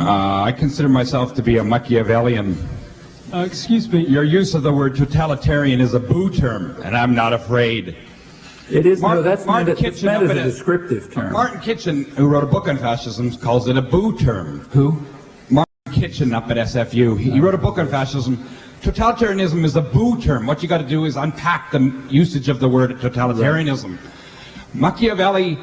I consider myself to be a Machiavellian. Excuse me. Your use of the word totalitarian is a boo term, and I'm not afraid. It is, no, that's meant as a descriptive term. Martin Kitchen, who wrote a book on fascism, calls it a boo term. Who? Martin Kitchen up at SFU. He wrote a book on fascism. Totalitarianism is a boo term. What you got to do is unpack the usage of the word totalitarianism. Machiavelli,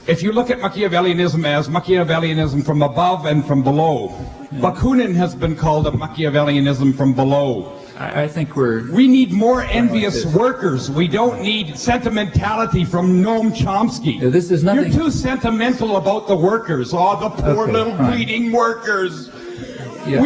if you look at Machiavellianism as Machiavellianism from above and from below, Bakunin has been called a Machiavellianism from below. I think we need more envious workers. We don't need sentimentality from Noam Chomsky. This is nothing. You're too sentimental about the workers. Oh, the poor little bleeding workers. Yeah,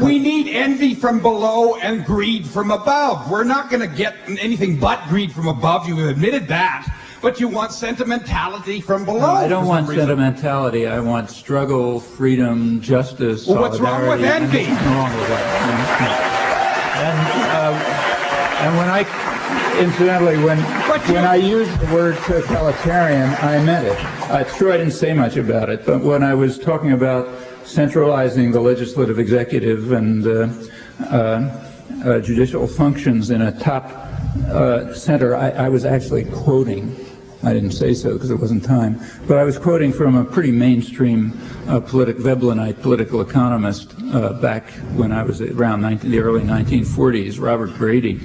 we need envy from below and greed from above. We're not going to get anything but greed from above. You've admitted that. But you want sentimentality from below. No, I don't want sentimentality. I want struggle, freedom, justice, well, what's wrong with envy? Nothing wrong with that. And when I, incidentally, when I used the word totalitarian, I meant it. It's true I didn't say much about it, but when I was talking about centralizing the legislative, executive, and judicial functions in a top center, I was actually quoting. I didn't say so because it wasn't time, but I was quoting from a pretty mainstream Veblenite political economist back when I was around the early 1940s, Robert Brady,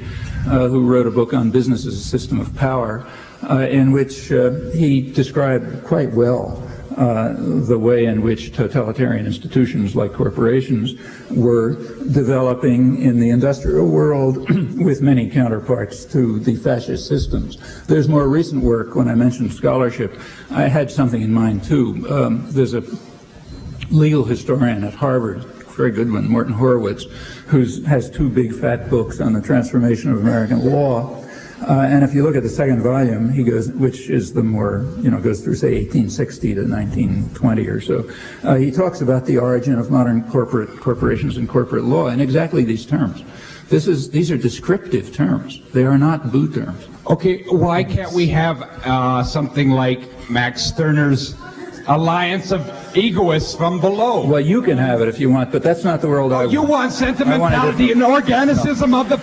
who wrote a book on business as a system of power, in which he described quite well the way in which totalitarian institutions like corporations were developing in the industrial world with many counterparts to the fascist systems. There's more recent work. When I mentioned scholarship, I had something in mind too. There's a legal historian at Harvard, very good one, Morton Horowitz, who has two big fat books on the transformation of American law. And if you look at the second volume, he goes, which is the more, goes through, say, 1860 to 1920 or so. He talks about the origin of modern corporations and corporate law in exactly these terms. These are descriptive terms. They are not boo terms. Okay, why can't we have something like Max Stirner's alliance of egoists from below? Well, you can have it if you want, but that's not the world I want. You want sentimentality and organicism of the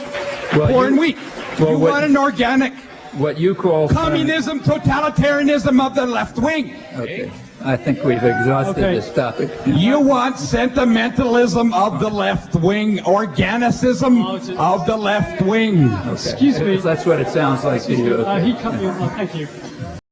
poor and weak. Well, you want an organic, what you call communism, totalitarianism of the left wing. Okay, I think we've exhausted this topic. You want sentimentalism of the left wing, organicism of the left wing. Okay. Excuse me. If that's what it sounds like to you. He cut me off. Thank you.